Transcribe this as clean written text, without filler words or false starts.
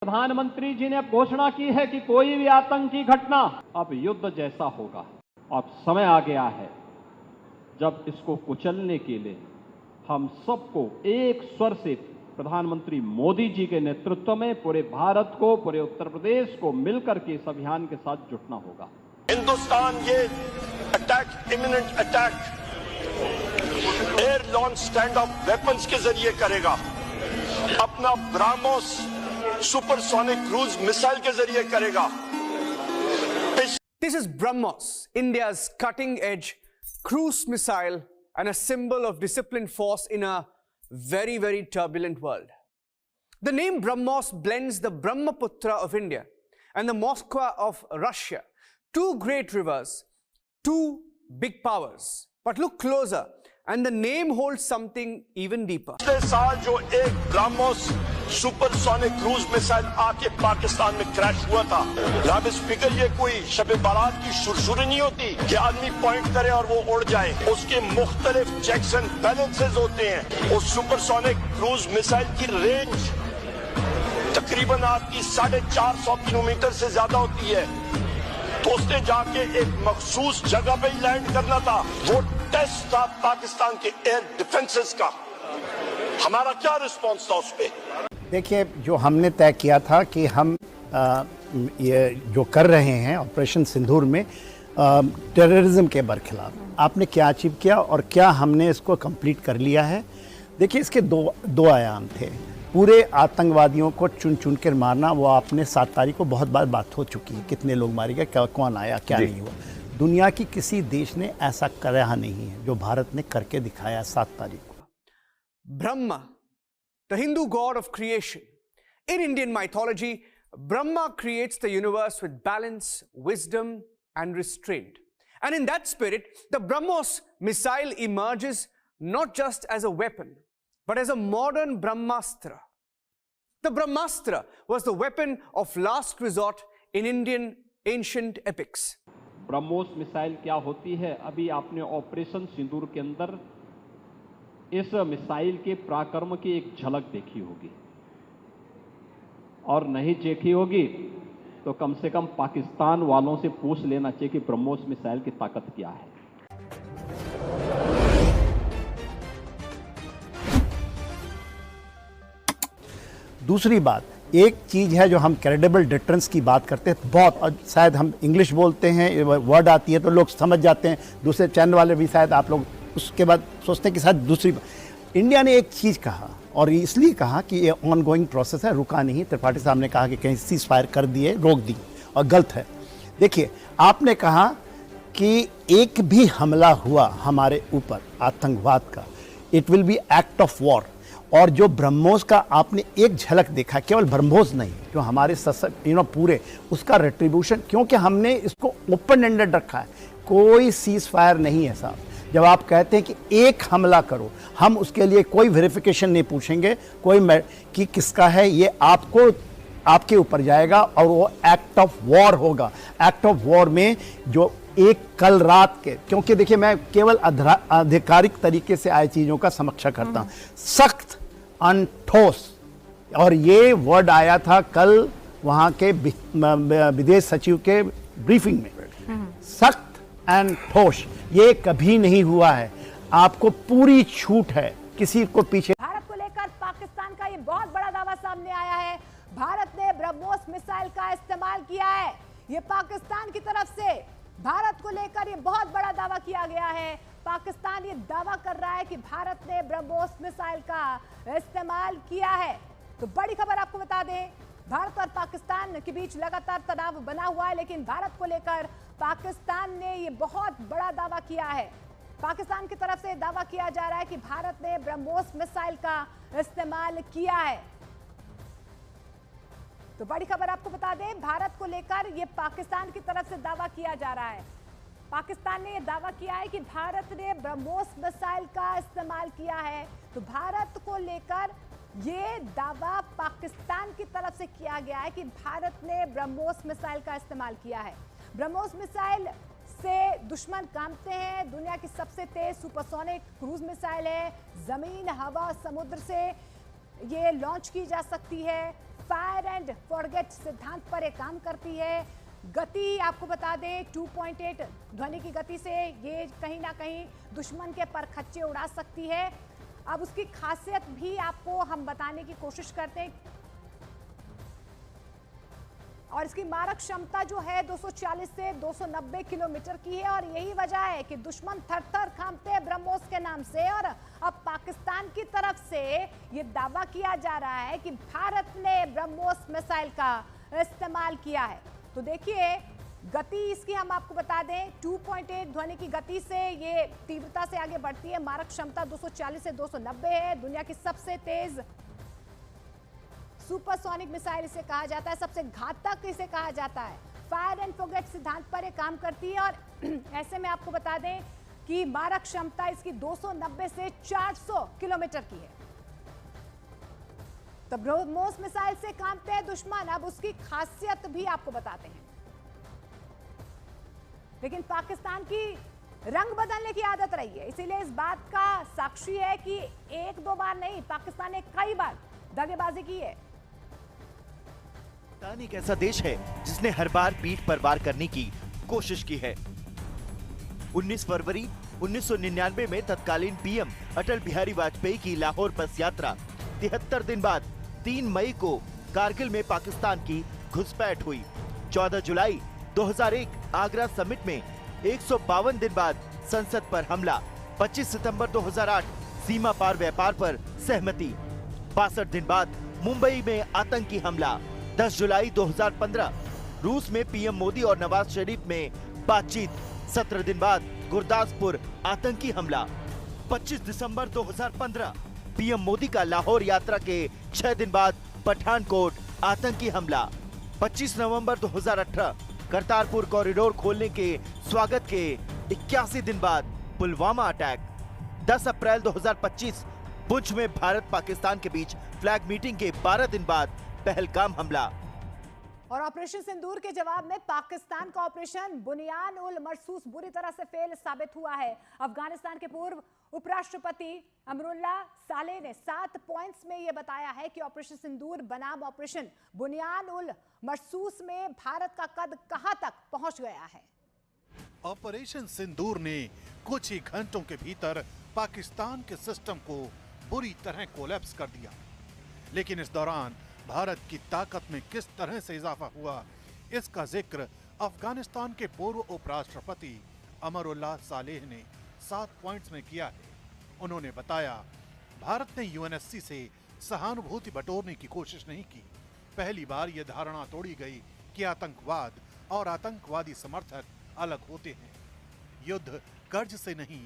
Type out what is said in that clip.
प्रधानमंत्री जी ने घोषणा की है कि कोई भी आतंकी घटना अब युद्ध जैसा होगा। अब समय आ गया है जब इसको कुचलने के लिए हम सबको एक स्वर से प्रधानमंत्री मोदी जी के नेतृत्व में पूरे भारत को, पूरे उत्तर प्रदेश को मिलकर के इस अभियान के साथ जुटना होगा। हिंदुस्तान ये attack, imminent attack air launch stand off weapons के जरिए करेगा, अपना ब्राह्मोस सुपरसोनिक क्रूज मिसाइल के जरिए करेगा। This is BrahMos, India's cutting-edge cruise missile and a symbol of disciplined force in a very, very turbulent world. The name BrahMos blends the Brahmaputra of India and the Moskva of Russia, two great rivers, two big powers. But look closer, and the name holds something even deeper. पिछले साल जो एक BrahMos supersonic cruise missile आके पाकिस्तान में crash हुआ था, जनाब speaker, ये कोई शब बारात की सुरसुरी नहीं होती कि आदमी पॉइंट करे और वो उड़ जाए। उसके मुख्तलिफ चेक्स एंड बैलेंसेस होते हैं। उस सुपरसोनिक क्रूज मिसाइल की रेंज तकरीबन आपकी 450 किलोमीटर से ज्यादा होती है। तो उसने जाके एक मखसूस जगह पे ही लैंड करना था। वो टेस्ट था पाकिस्तान के एयर डिफेंसेस का। हमारा क्या रिस्पॉन्स था उस पे? देखिए, जो हमने तय किया था कि हम ये जो कर रहे हैं ऑपरेशन सिंदूर में टेररिज्म के बरखिलाफ, आपने क्या अचीव किया और क्या हमने इसको कंप्लीट कर लिया है। देखिए, इसके दो आयाम थे। पूरे आतंकवादियों को चुन चुन कर मारना, वो आपने 7 तारीख को बहुत बार बात हो चुकी है, कितने लोग मारे गए, कौन आया, क्या नहीं हुआ। दुनिया की किसी देश ने ऐसा करा नहीं है जो भारत ने करके दिखाया 7 तारीख को। Brahma, the Hindu god of creation. In Indian mythology, Brahma creates the universe with balance, wisdom, and restraint. And in that spirit, the BrahMos missile emerges not just as a weapon, but as a modern Brahmastra. The Brahmastra was the weapon of last resort in Indian ancient epics. BrahMos missile क्या होती है, अभी आपने operation सिंदूर के अंदर इस missile के पराक्रम की एक झलक देखी होगी, और नहीं देखी होगी तो कम से कम पाकिस्तान वालों से पूछ लेना चाहिए कि ब्रह्मोस मिसाइल की ताकत क्या है। दूसरी बात, एक चीज़ है जो हम क्रेडिबल डिटरेंस की बात करते हैं, बहुत, और शायद हम इंग्लिश बोलते हैं, वर्ड आती है तो लोग समझ जाते हैं, दूसरे चैनल वाले भी शायद आप लोग उसके बाद सोचते हैं कि शायद दूसरी। इंडिया ने एक चीज़ कहा, और इसलिए कहा कि ये ऑन गोइंग प्रोसेस है, रुका नहीं। त्रिपाठी साहब ने कहा कि कहीं सीज फायर कर दिए, रोक दी, और गलत है। देखिए, आपने कहा कि एक भी हमला हुआ हमारे ऊपर आतंकवाद का, it will be act of war. और जो ब्रह्मोस का आपने एक झलक देखा, केवल ब्रह्मोस नहीं, जो हमारे पूरे उसका रेट्रीब्यूशन, क्योंकि हमने इसको ओपन एंडेड रखा है, कोई सीज फायर नहीं है साहब। जब आप कहते हैं कि एक हमला करो, हम उसके लिए कोई वेरिफिकेशन नहीं पूछेंगे, कि किसका है, ये आपके ऊपर जाएगा और वो एक्ट ऑफ वॉर होगा। एक्ट ऑफ वॉर में जो एक कल रात के, क्योंकि देखिए मैं केवल आधिकारिक तरीके से आए चीज़ों का समीक्षा करता हूँ, सख्त, ठोस, और ये वर्ड आया था कल वहाँ के विदेश सचिव के ब्रीफिंग में, सख्त एंड ठोस, ये कभी नहीं हुआ है। आपको पूरी छूट है, किसी को पीछे। भारत को लेकर पाकिस्तान का ये बहुत बड़ा दावा सामने आया है। भारत ने ब्रह्मोस मिसाइल का इस्तेमाल किया है। ये पाकिस्तान की तरफ से भारत को लेकर ये बहुत बड़ा दावा किया गया है। पाकिस्तान ये दावा कर रहा है कि भारत ने ब्रह्मोस मिसाइल का इस्तेमाल किया है। तो बड़ी खबर आपको बता दें, भारत और पाकिस्तान के बीच लगातार तनाव बना हुआ है, लेकिन भारत को लेकर पाकिस्तान ने ये बहुत बड़ा दावा किया है। पाकिस्तान की तरफ से दावा किया जा रहा है कि भारत ने ब्रह्मोस मिसाइल का इस्तेमाल किया है। तो बड़ी खबर आपको बता दें, भारत को लेकर ये पाकिस्तान की तरफ से दावा किया जा रहा है। पाकिस्तान ने यह दावा किया है कि भारत ने ब्रह्मोस मिसाइल का इस्तेमाल किया है। तो भारत को लेकर ये दावा पाकिस्तान की तरफ से किया गया है कि भारत ने ब्रह्मोस मिसाइल का इस्तेमाल किया है। ब्रह्मोस मिसाइल से दुश्मन कांपते हैं। दुनिया की सबसे तेज सुपरसोनिक क्रूज मिसाइल है। जमीन, हवा, समुद्र से ये लॉन्च की जा सकती है। फायर एंड फॉरगेट सिद्धांत पर ये काम करती है। गति आपको बता दें 2.8 ध्वनि की गति से ये कहीं ना कहीं दुश्मन के परखच्चे उड़ा सकती है। अब उसकी खासियत भी आपको हम बताने की कोशिश करते हैं और इसकी मारक क्षमता जो है 240 से 290 किलोमीटर की है और यही वजह है कि दुश्मन थर-थर कांपते हैं ब्रह्मोस के नाम से। और अब पाकिस्तान की तरफ से ये दावा किया जा रहा है कि भारत ने ब्रह्मोस मिसाइल का इस्तेमाल किया है। तो देखिए गति इसकी हम आपको बता दें 2.8 ध्वनि की गति से ये तीव्रता से आगे बढ़ती है। मारक क्षमता 240 से 290 है। दुनिया की सबसे तेज सुपरसोनिक मिसाइल इसे कहा जाता है, सबसे घातक इसे कहा जाता है। फायर एंड फॉरगेट सिद्धांत पर ये काम करती है और ऐसे में आपको बता दें कि मारक क्षमता इसकी 290 से 400 किलोमीटर की है। तो ब्रह्मोस मिसाइल से कांपते हैं दुश्मन। अब उसकी खासियत भी आपको बताते हैं। लेकिन पाकिस्तान की रंग बदलने की आदत रही है, इसीलिए इस बात का साक्षी है कि एक दो बार नहीं, पाकिस्तान ने कई बार दगेबाजी की है। पाकिस्तान एक ऐसा देश है जिसने हर बार पीठ पर वार करने की कोशिश की है। 19 फरवरी 1999 में तत्कालीन पीएम अटल बिहारी वाजपेयी की लाहौर बस यात्रा 73 दिन बाद 3 मई को कारगिल में पाकिस्तान की घुसपैठ हुई। 14 जुलाई 2001 आगरा समिट में 152 दिन बाद संसद पर हमला। 25 सितंबर 2008 सीमा पार व्यापार पर सहमति। 62 दिन बाद मुंबई में आतंकी हमला। 10 जुलाई 2015 रूस में पीएम मोदी और नवाज शरीफ में बातचीत। 17 दिन बाद गुरदासपुर आतंकी हमला। 25 दिसंबर 2015 पीएम मोदी का लाहौर यात्रा के 6 दिन बाद पठानकोट आतंकी हमला। 25 नवंबर 2018 करतारपुर कॉरिडोर खोलने के स्वागत के 81 दिन बाद पुलवामा अटैक। 10 अप्रैल 2025 पुंछ में भारत पाकिस्तान के बीच फ्लैग मीटिंग के 12 दिन बाद पहलगाम हमला। और ऑपरेशन सिंदूर के जवाब में पाकिस्तान का ऑपरेशन बुनियान उल मरसूस बुरी तरह से फेल साबित हुआ है। अफगानिस्तान के पूर्व उपराष्ट्रपति अमरुल्ला सालेह ने 7 पॉइंट्स में यह बताया है कि ऑपरेशन सिंदूर बनाम ऑपरेशन बुनियान उल मरसूस में भारत का कद कहां तक पहुंच गया है। ऑपरेशन सिंदूर ने कुछ ही घंटों के भीतर पाकिस्तान के सिस्टम को बुरी तरह कोलैप्स कर दिया। लेकिन इस दौरान भारत की ताकत में किस तरह से इजाफा हुआ, इसका जिक्र अफगानिस्तान के पूर्व उपराष्ट्रपति अमरुल्ला सालेह ने 7 पॉइंट्स में किया है। उन्होंने बताया, भारत ने यूएनएससी से सहानुभूति बटोरने की कोशिश नहीं की। पहली बार यह धारणा तोड़ी गई कि आतंकवाद और आतंकवादी समर्थक अलग होते हैं। युद्ध कर्ज से नहीं